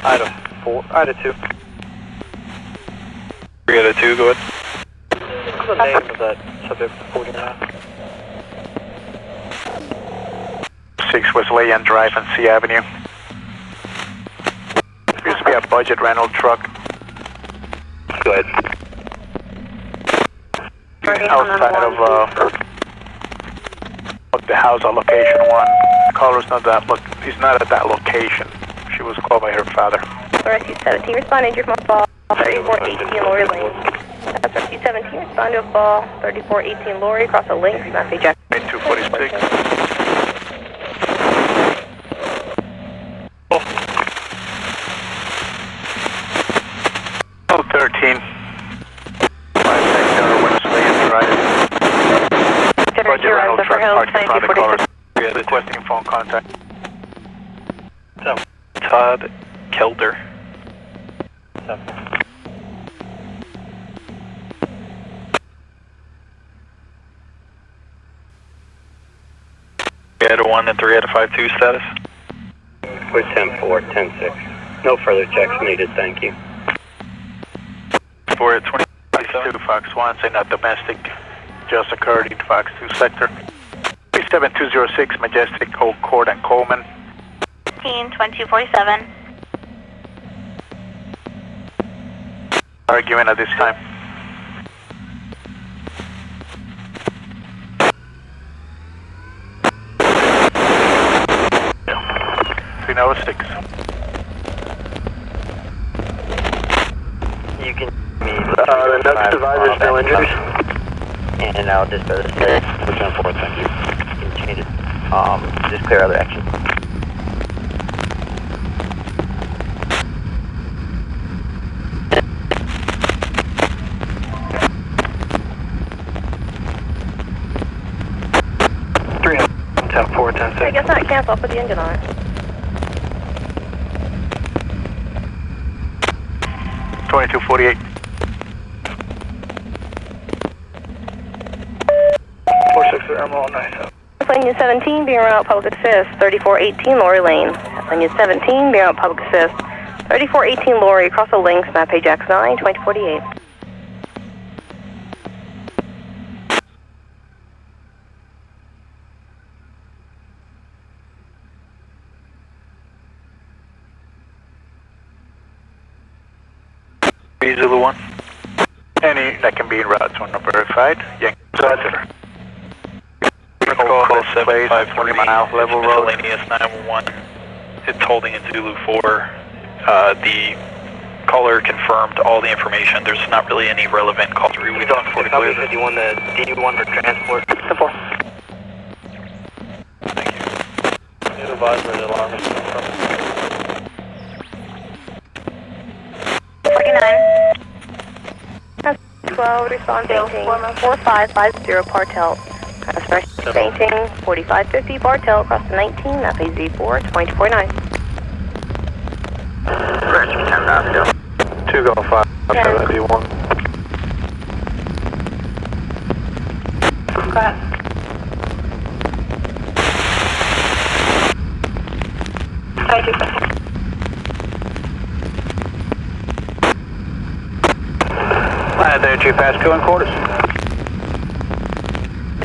Ida 2. 3 out of 2, go ahead. What's the name of that subject reporting now? 6 West Leyen Drive and C Avenue. Appears to be a budget rental truck. Go ahead. Outside of the house on location 1. Caller's not that he's not at that location. She was called by her father. Rescue 17 responding to your phone call 3418 Lori Lane. That's Rescue 17 respond to a call 3418 Lori across the link. Message Jack. 246. Oh, 13. 5 sector West Leyen Drive. Budget rental truck parked in front of the caller. Requesting phone contact. Todd Kelder. We had a 1 and 3 out of 5-2 status. We're 10-4, 10-6. No further checks needed, thank you. 4 at 27. Fox 1, saying that domestic just occurred in Fox 2 sector. 37206 Majestic, Oak Court and Coleman. 2247. Arguing at this time. 306. You can the next divider is no injuries. And I'll just better say, we're 10-4, thank you. You can change it. Just clear other action. I guess not cancel, I'll put the engine on it. 2248. 46 Emerald, nice. Lane 17, being run out public assist, 3418 Lori Lane. Lane 17, being out public assist, 3418 Lori, across the links, map page X9, 2048. Zulu 1. Any that can be en route to unverified. Yankee Center. Call 753 20-mile level road. Miscellaneous 911. It's holding in Zulu 4. The caller confirmed all the information. There's not really any relevant calls. We don't for clear. You want the D1 for transport? Simple. Thank you. New advisor, the alarm is from 49. 12, respond painting 4550 Bartel. Express painting 4550 Bartel across the 19, map AZ4, 2049. Correct, 10 miles ago. 2 go 5, 71. Go ahead. Right there, 2 Pasco and quarters.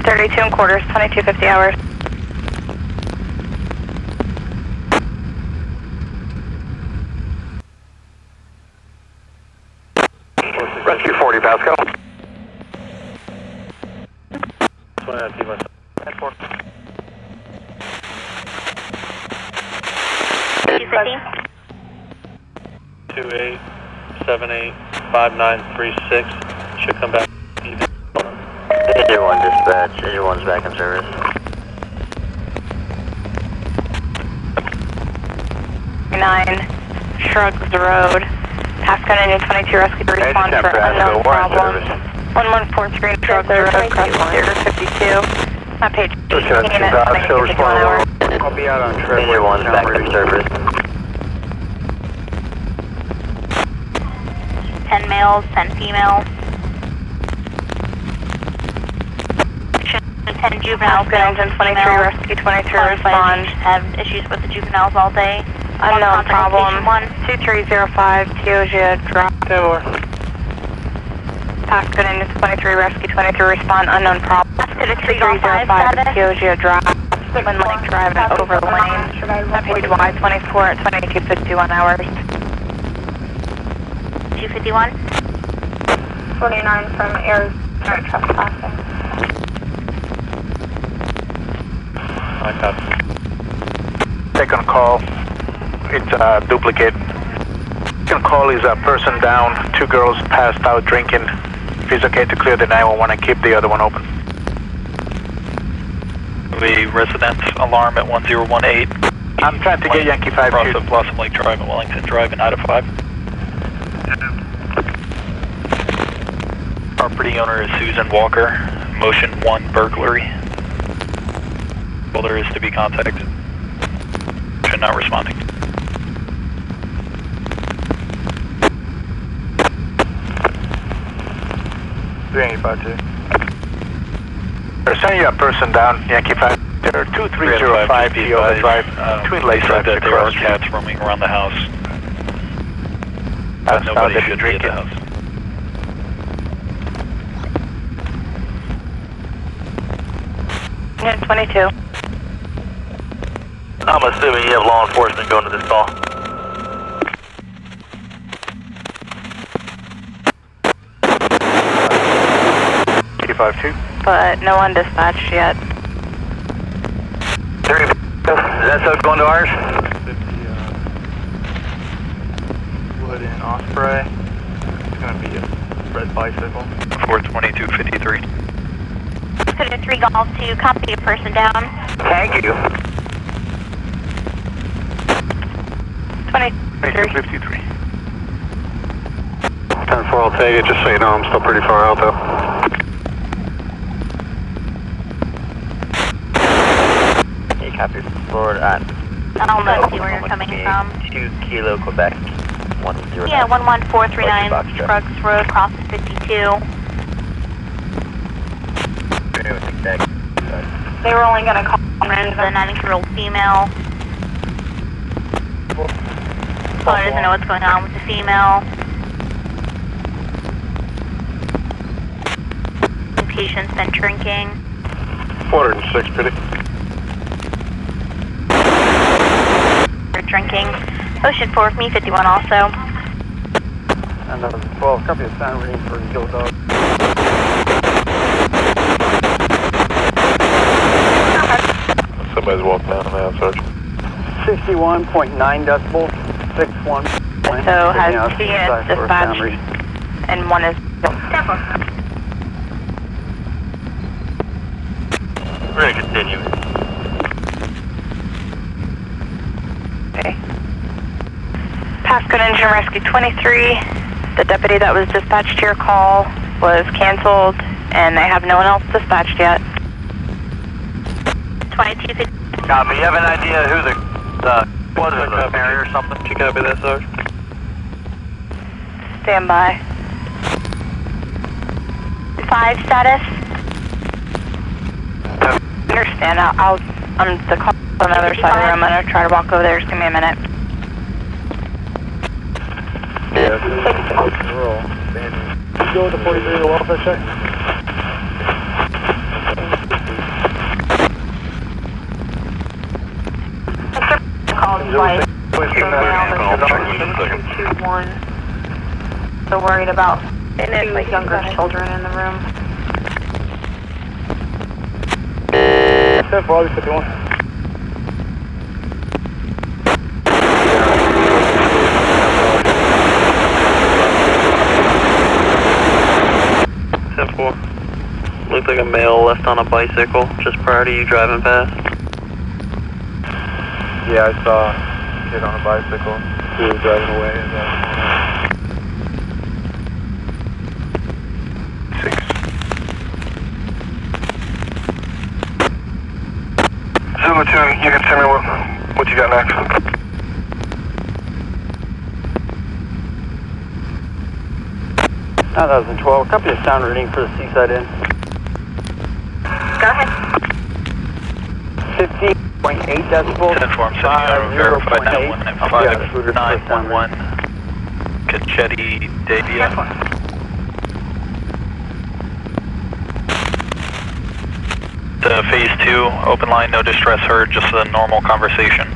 32 and quarters, 2250 hours. Rescue 40 Pasco. You 28785936 should come back. Engine 1 dispatch, Engine 1's back in service. Shrugs the road. Pasco County 22 rescue to respond for unknown problem. 1143 Shrugs the road, cross area 52. My page 18 at 21 hours. I'll be out on trip. Engine 1's back in service. 10 males, 10 females. 10 juveniles, engine 23, rescue 23, respond. Have issues with the juveniles all day. Unknown problem. 2305 Teogia Drive. Pasco County 23 Rescue 23 respond. Unknown problem. 2305 Teogia Drive. When lane driving over the lane. Page Y24 at 22:51 hours. 251. 49 from Arizona trespassing. Second call, it's a duplicate. Second call is a person down, 2 girls passed out drinking. If it's okay to clear the 911 and keep the other one open. The residence alarm at 1018. I'm trying to get Yankee 5 Cross of Blossom Lake Drive and Wellington Drive and out of 5. Property owner is Susan Walker. Motion 1 burglary. Builder is to be contacted. Motion not responding. They're sending you a person down, Yankee 5. There are 2305 Teogia Drive, between Lake Drive that and there are Cross Street. cats roaming around the house. That's Nobody not should be at the house. Unit 22. I'm assuming you have law enforcement going to this call. Yankee 5-2. But no one dispatched yet. Is that so going to ours? Wood and Osprey. It's going to be a red bicycle. 42253. Could 3 Golf to copy a person down. Thank you. 2253. 10-4, I'll take it, just so you know, I'm still pretty far out though. Hey, copy forward on. I'll know see where you're coming from. 2 Kilo Quebec. 109. Yeah, 11439 Scruggs Road, cross 52. They were only going to call The 90-year-old female. Caller doesn't know what's going on with the female. The patient's been drinking. 406, pretty. They're drinking. Ocean 4 with me, 51 also. And 12, copy a sign reading for Kill Dog. Somebody's walking down the man, Sergeant. 61.9 decibels, 61. So has 2 units dispatched, and 1 is... We're going to continue. Okay. Pasco Engine Rescue 23. The deputy that was dispatched to your call was canceled, and they have no one else dispatched yet. 2250. Copy. You have an idea who the was it a Mary or something? Can you copy that, Sarge? Stand by. 5 status. Understand. I'm the call on the other side of the room. I'm going to try to walk over there. Just give me a minute. Yeah, we're all standing. Go with the 43 to welfare check. Called twice. So worried about 2 younger children in the room. 10-4, I'll be 51. Looked like a male left on a bicycle just prior to you driving past. Yeah, I saw a kid on a bicycle. He was driving away. Zulu 2, you can tell me what you got next. Now 2012, copy a sound reading for the Seaside Inn. Go ahead. 15. 0.8 decibels. 10-4, verified 911. Cacchetti Davia. Phase 2, open line, no distress heard, just a normal conversation.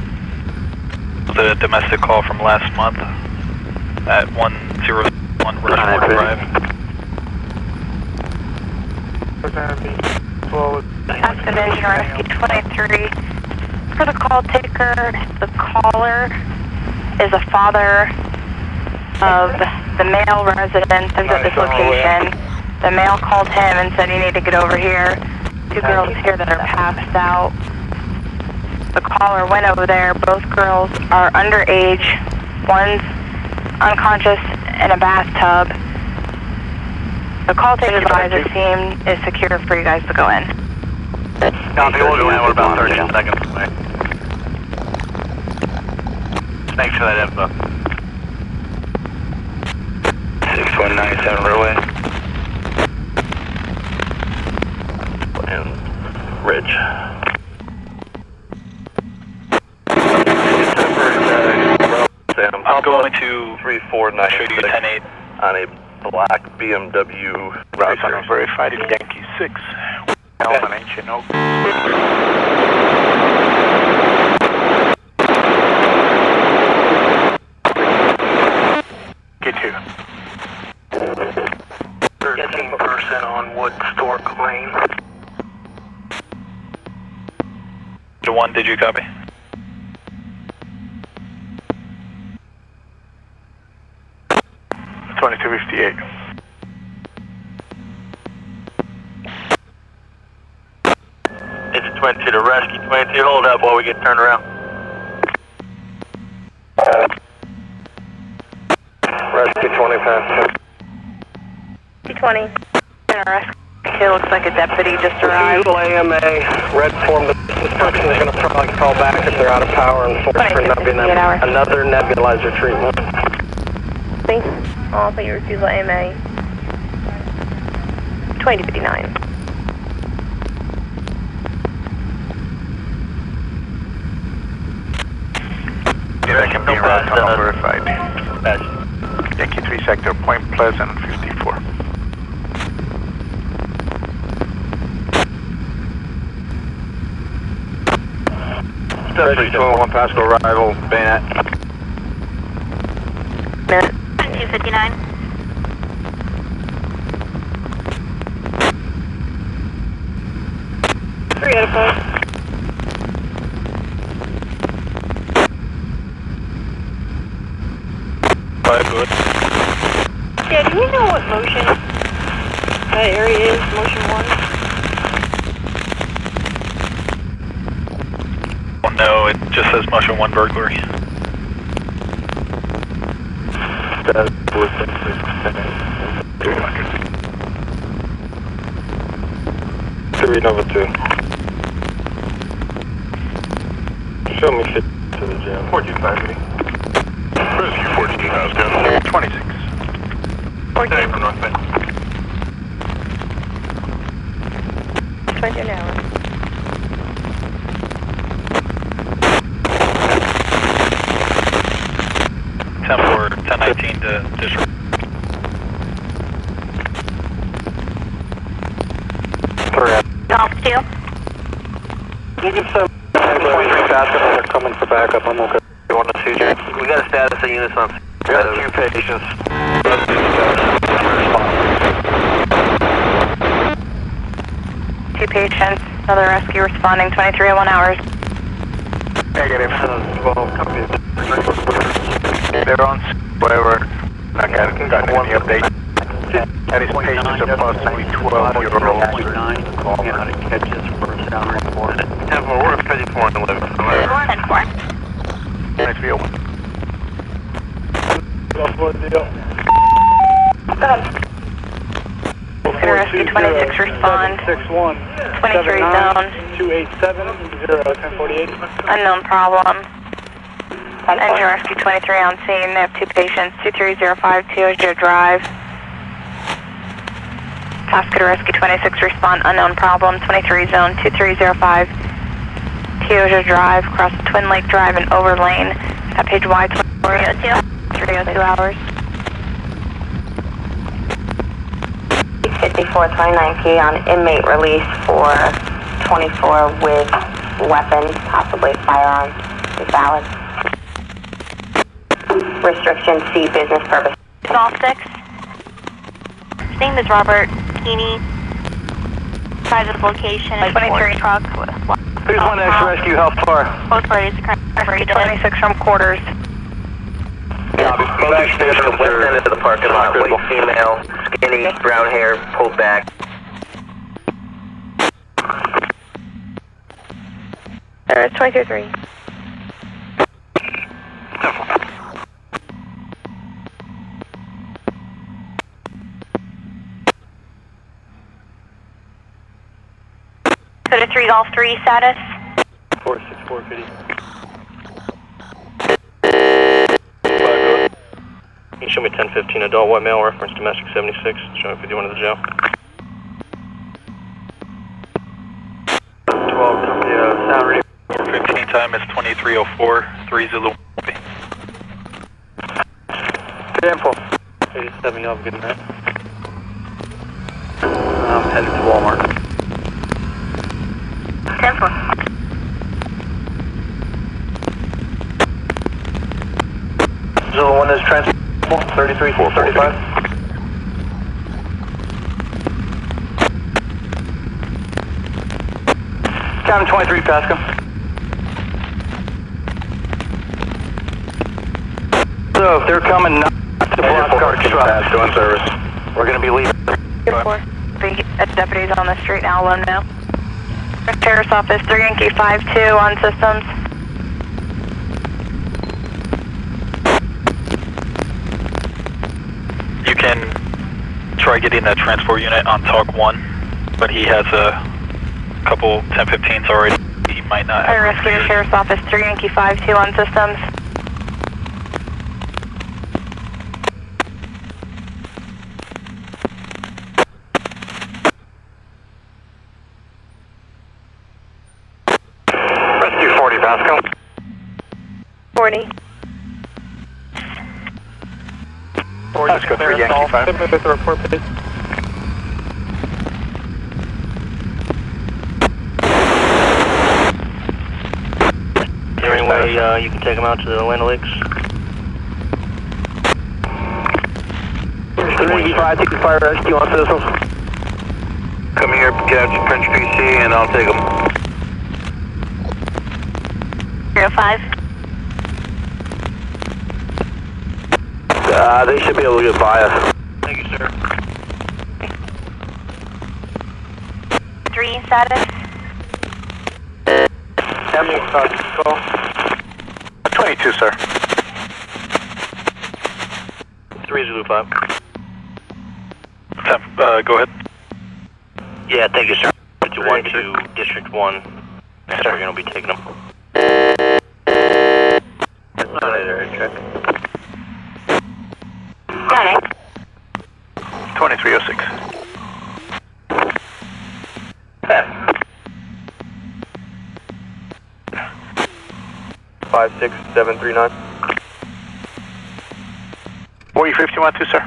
The domestic call from last month at 101 Rushmore Drive. Active Engine Rescue 23. For the call taker, the caller is a father of the male resident that's at this location. The male called him and said, "You need to get over here. Two girls here that are passed out." The caller went over there. Both girls are underage. One's unconscious in a bathtub. The call taker advised the scene is secure for you guys to go in. Copy, we'll go in. We're about 30 seconds away. Thanks for that info. 6197 Railway. And Ridge. I'm going to 3496 show you 10-8. on a black BMW Route Racer. verified in Yankee 6. Alpha Ancient Oak. Get here. 13% on Woodstock Lane. 1, did you copy? $22.58. It's 22 to rescue. 22, hold up while we get turned around. Rescue 20 past. 220. Rescue looks like a deputy just arrived. AMA, red form, the instructions are going to probably call back if they're out of power and force for another nebulizer treatment. Thanks. I'll put your refusal AMA. 2059. Yeah, that can be around unverified. Yankee 3 sector, Point Pleasant, 54. Stephanie 12-1 Pasco arrival, bayonet. 259. Three out of 4. Good. Yeah, do we know what motion that area is? Motion 1? Well, no, it just says motion 1 burglary. Three Nova 2. Show me shit to the jail. 14-5. Rescue 14, how's it going? 26. 14. From North Bay. 20 an hour. Ten 1019 to district. Golf 2. You can send 10-23 backup, they're coming for backup, I'm okay. You want to see you? We got a status of units on. We got a few patients. Two patients, another rescue responding, 2301 hours. Negative. They're on, whatever. Not gotten any update. That is patients approximately 12-year-old. 10-4, we're at 54 and 11. 10-4. Nice view. Rescue 26 respond. 61. 23 zone. 287 1048. Unknown problem. Engine Rescue 23 on scene. They have two patients. 23052 Azure Drive. Pasco Rescue 26 respond. Unknown problem. 23 zone 2305. Keosha Drive, across Twin Lake Drive and Over Lane, at page Y24, 302 hours. 5429P on inmate release for 24 with weapons, possibly firearm, is valid. Restriction C, business purpose. All 6. His name is Robert Keeney. Size of location is 23 truck. Who's one extra rescue? How far? Both parties are currently 26 from quarters. Both extras from west end of the parking lot. White female, skinny, brown hair, pulled back. It's 22-3. So the 3 Golf 3 status. 46450. Can you show me 1015 adult white male, reference domestic 76, show me 51 to the jail. 12, sound reading. 415 time is 2304, 3 Zulu. 87, y'all have a good night. I'm headed to Walmart. 10-4. Zulu 1 is transferable, 33, 435. County 23, Pasco. So if they're coming not to block our truck, doing service, we're going to be leaving. 4. Deputies on the street now, let them know. Sheriff's Office 3 Yankee 52 on systems. You can try getting that transport unit on TALK 1, but he has a couple 1015s already. He might not I have. rescue the Sheriff's Office 3 Yankee 52 on systems. Rescue 40, Pasco. 40. Pasco 3 Yankee 5. With the report, please. Is there any way you can take them out to the Land Lakes? 385, take the fire rescue on systems. Come here, Captain Prince PC, and I'll take them. 305. They should be able to get by us. Thank you, sir. 3 status. Call. 22, sir. 3 Zulu 5. Go ahead. Yeah, thank you, sir. 1 to District 1. Next, we're going to be taking them. That's not a check. Got it. 2306. 56739. 4051 2, sir.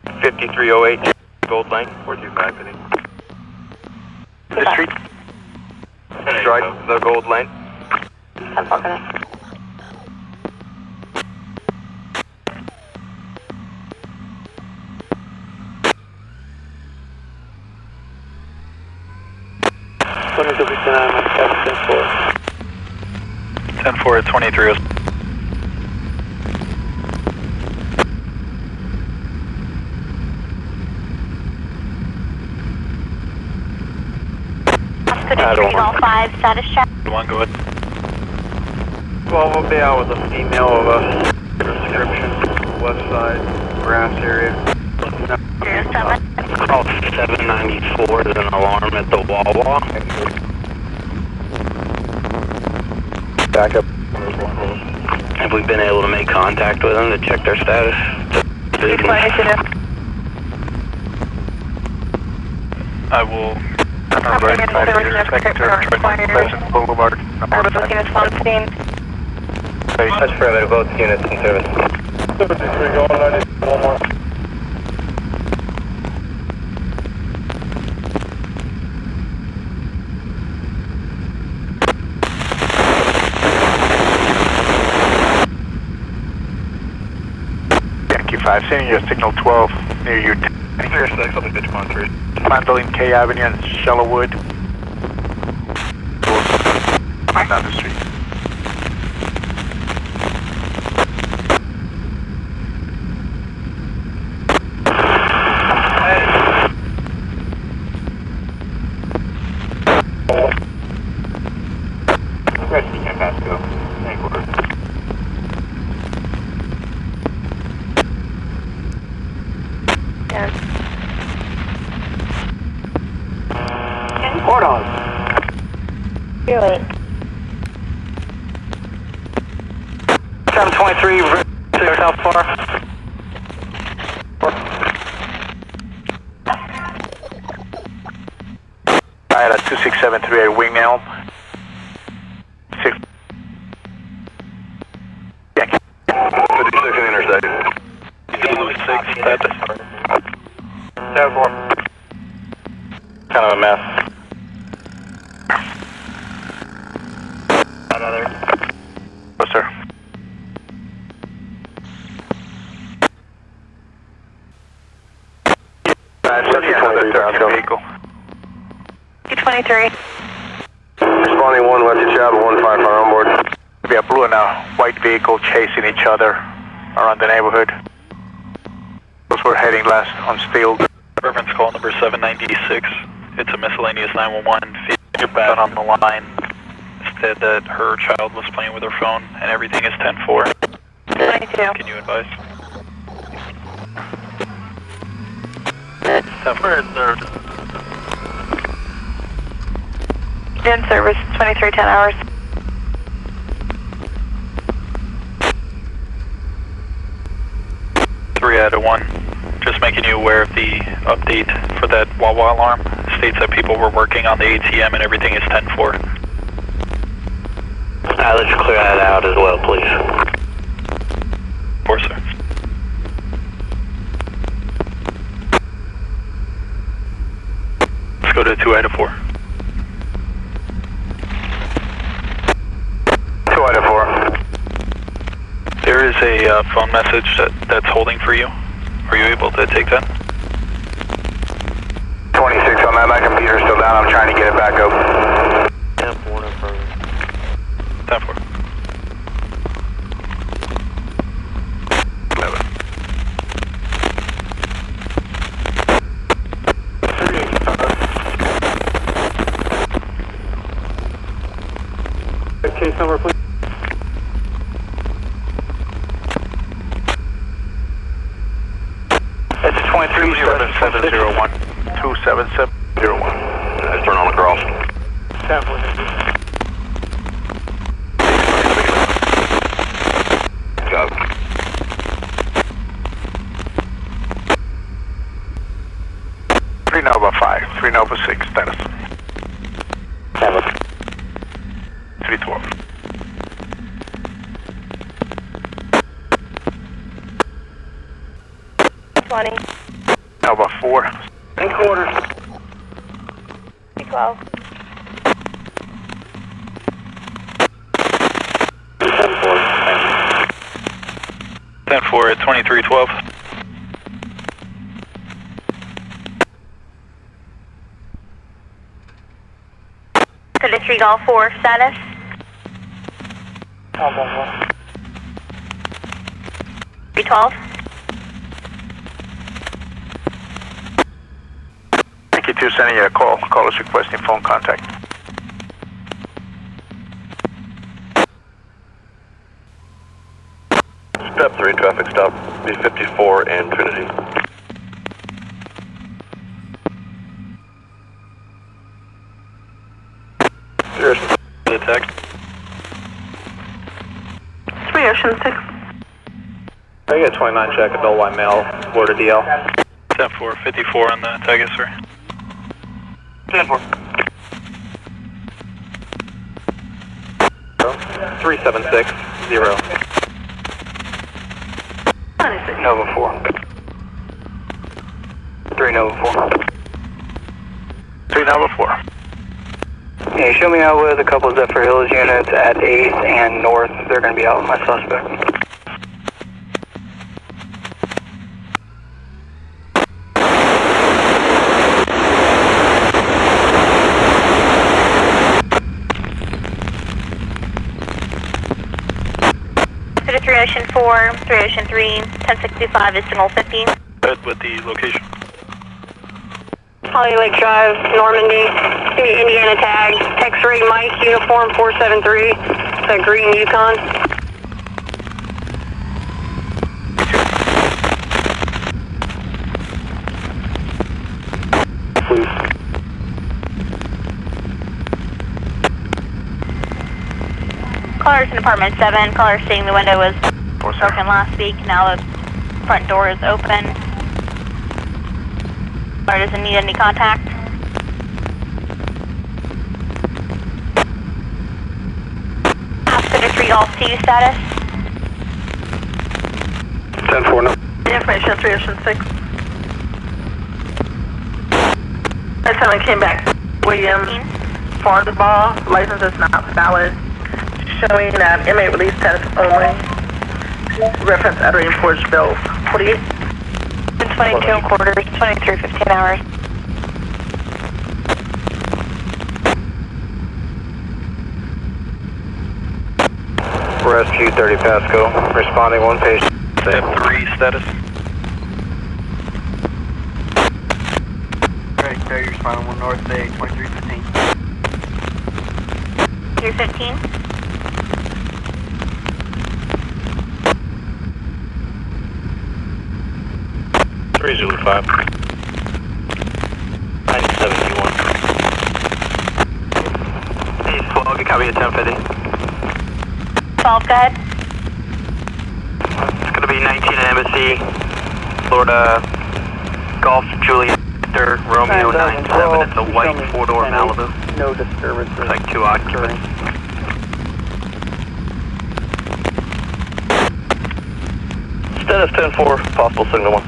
5308 Gold Lane. 425, I think. The street. Strike the Gold Lane. 10-4, connect. Ten four at 23. Pasco 3 Golf 5 status check. One, go ahead. 12 will be out with a female of a description, west side, grass area. 07. Call 794 is an alarm at the Wawa. Back up. Have we been able to make contact with them to check their status? I will Pleasant Boulevard. Looking at spawn scene. That's forever, both units in service. 53 going, I need one more. Yankee 5, sending you a signal 12 near you. Six, I'll be pitch 13. Mandolin K Avenue and Shallowwood. Down the street. Resting at Pasco. Hold on. You're late. 723, South 4. I had a 2673 Wing Elm. 6. Yankee. 56 in the interstate. 6, status. 7-4. Kind of a mess. Another. Yes, sir. Vehicle. 223. Responding 1, West Chapel, 1 firefighter on board. We have blue and a white vehicle chasing each other around the neighborhood. Those were heading last on Field. Reference call number 796. It's a miscellaneous 911. Feedback on the line said that her child was playing with her phone and everything is 10-4. 22. Can you advise? 10-4 in service. In service, 2310 hours. Three out of 1. Just making you aware of the update for that Wawa alarm. States that people were working on the ATM and everything is 10-4. Let's clear that out as well, please. 4, sir. Let's go to 2 out of 4. 2 out of 4. There is a phone message that's holding for you. Are you able to take that? 26 on that. My computer's still down. I'm trying to get it back up. 10-4, no further. 10-4. 11. 38. Case number, please. It's 27701. 27701. Let's turn on the cross. 10-4. Got it. Three Nova 5, 3 Nova 6, status. 312. 20. Nova 4. 3/4. 312. 10-4 at 2312. To the 3 Golf 4 status. 312. Thank you, 2 sending you a call. Call us requesting phone contact. Step 3, traffic stop, B54 and Trinity. Cheers. Detect. 3 Ocean 6. I get 29 check, adult white male, Florida DL. 10-4, 54 on the tag, sir. 10-4. 3760. Nova 4. 3 Nova 4. 3 Nova 4. Yeah, show me out with a couple of Zephyr Hills units at 8th and North. They're going to be out with my suspect. To 3 Ocean 4, 3 Ocean 3, 1065 is signal 50. Good with the location. Holly Lake Drive, Normandy, Indiana tag, X-ray Mike, uniform 473, it's a green Yukon. Callers in apartment 7, caller saying the window was broken last week, now the front door is open. Caller doesn't need any contact. Pasco to 3 all C status. 10-4, no. Information 3 Ocean 6. That time I came back. William Farnball, license is not valid. Showing inmate release status only. Reference at reinforced bills. 48. 22 quarters, 23, 15 hours. Rescue 30 Pasco, responding 1 patient. Step 3 status. Ready, carrier responding 1 North Bay, 2315. 315. Three Zulu 5. 9721. Hey, 12, you copy at 1050. 12, go ahead. It's going to be 19 at Embassy, Florida, Golf, Juliet, Romeo 97. It's a white 4-door Malibu. No disturbance. There's like 2 occupants. Status 10-4, possible signal 1.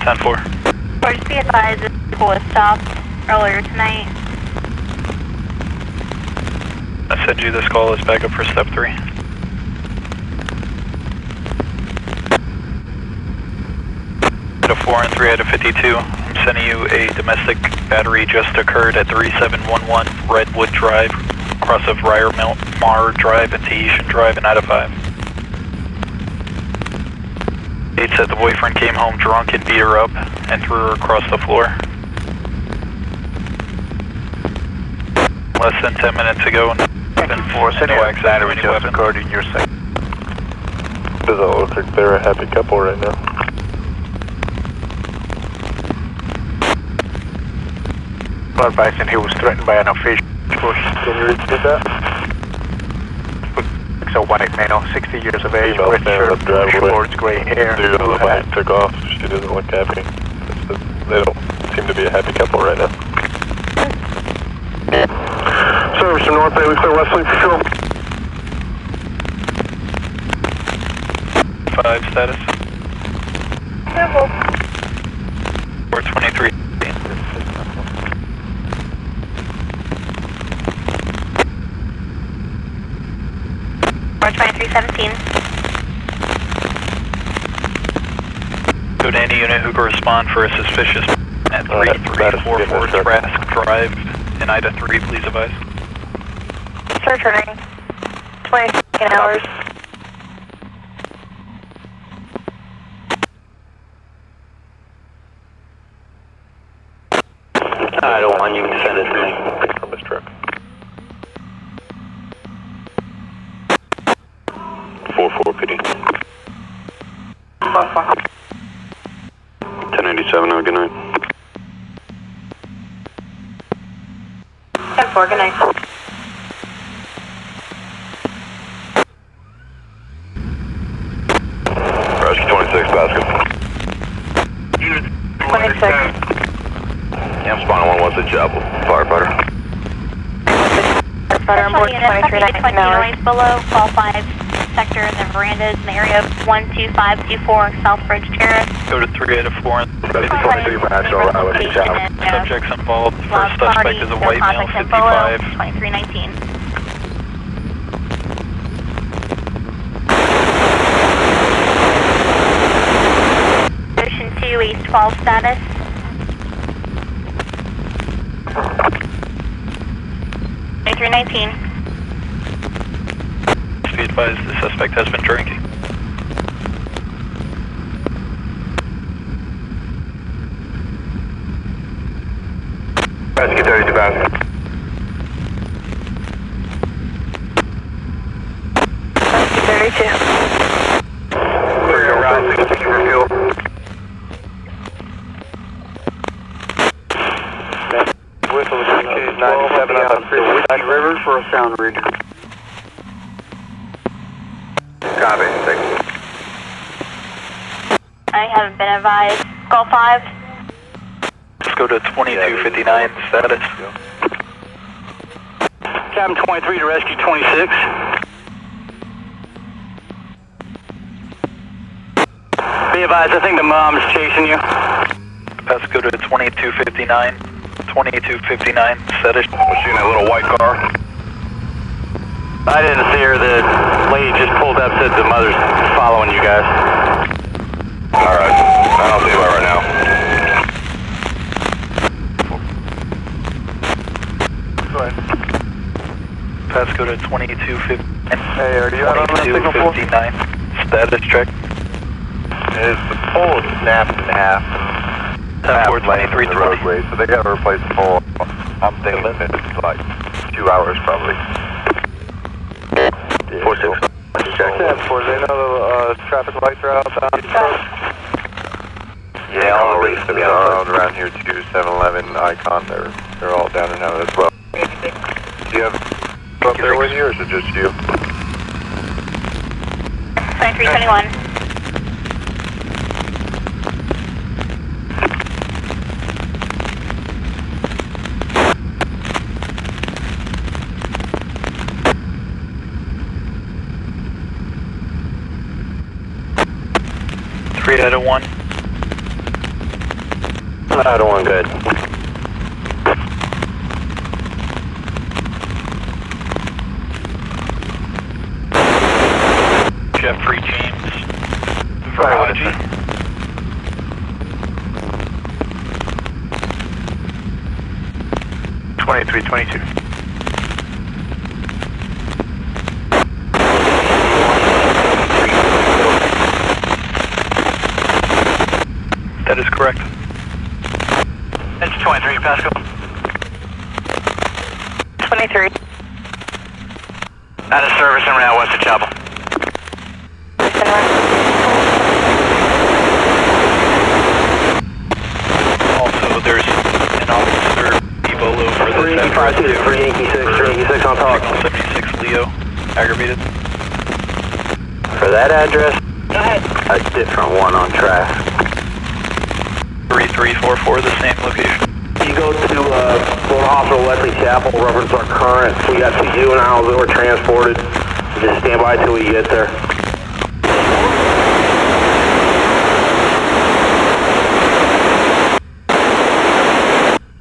10-4. Or just be advised this vehicle was stopped earlier tonight. I send you this call as backup for step 3. At a 4 and 3 out of 52. I'm sending you a domestic battery just occurred at 3711 Redwood Drive, cross of Mar Drive and Tahitian Drive and out of 5. Kate said the boyfriend came home drunk and beat her up and threw her across the floor. Less than 10 minutes ago, been forced no access to any weapon. Occurred in your sector. Does it look like they're a happy couple right now? Advising he was threatened by an official. Can you repeat that? It's a white male, 60 years of age, Female red standing shirt, up driveway. shorts, gray hair. Dude on blue the bike hat. took off. She doesn't look happy. They don't seem to be a happy couple right now. Service from North Bay, we clear Wesley for fuel. 5 status. 423. Or 2317. Go to any unit who can respond for a suspicious at 3344 Trask Drive in Ida 3, please advise. Search running. 20 hours. I don't want you to send it to me. From his truck. 4-4 PD. 1087, have a good night. 10-4, good night. Rescue 26, Pasco. 26. I'm spawning 1 was a job firefighter. Firefighter on board 2319 hours. Below, call 5 sector in the verandas in the area of 12524 Southbridge Terrace. Go to 3 out of 4. Subject. Subjects involved. First suspect is a white male, 55. 2319. Ocean 2, East 12 status. $2319. Be advised, the suspect has been drinking. Rescue 32 Pasco. Rescue 32. Clear your route, 60 for fuel. Whistle 97 out of Whiskey River for a sound reader. Copy, thank you. I haven't been advised. Call 5. Let's go to 2259 status. Cabin 23 to rescue 26. Be advised, I think the mom's chasing you. Let's go to 2259. 2259 status. Was she in that little white car? I didn't see her. The lady just pulled up, said the mother's following you guys. Alright, I don't see her right now. Go ahead. Pasco to 2259. Hey, are you out on that signal pole? 2259. Status check. The pole is snapped in half. Half Half lane in the roadway, so they gotta replace the pole. I'm thinking it's like 2 hours probably. 4-6. Check that for they know the traffic lights are outbound. Yeah, all the police around here too. 7-Eleven, Icon, they're all down and out as well. Do you have up there with you, or is it just you? 2321. Out of 1. Out of 1, good. Jeffrey James. Viraji. $2322. That is correct. It's 23, Pasco. 23. Out of service and route west of Chapel. Also, there's an officer Ebola for this effort too. 386 on top. 76 Leo, aggravated. For that address, a different one on track. 3344, the same location. You go to Florida Hospital, Wesley Chapel, reference our current. We got 2 juveniles that were transported. Just stand by till we get there.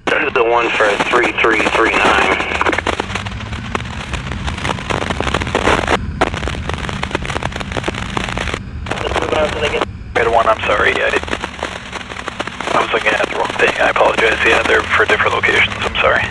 There's the one for 3339. Red 1, I'm sorry, I was looking at the wrong thing. I apologize. Yeah, they're for different locations. I'm sorry.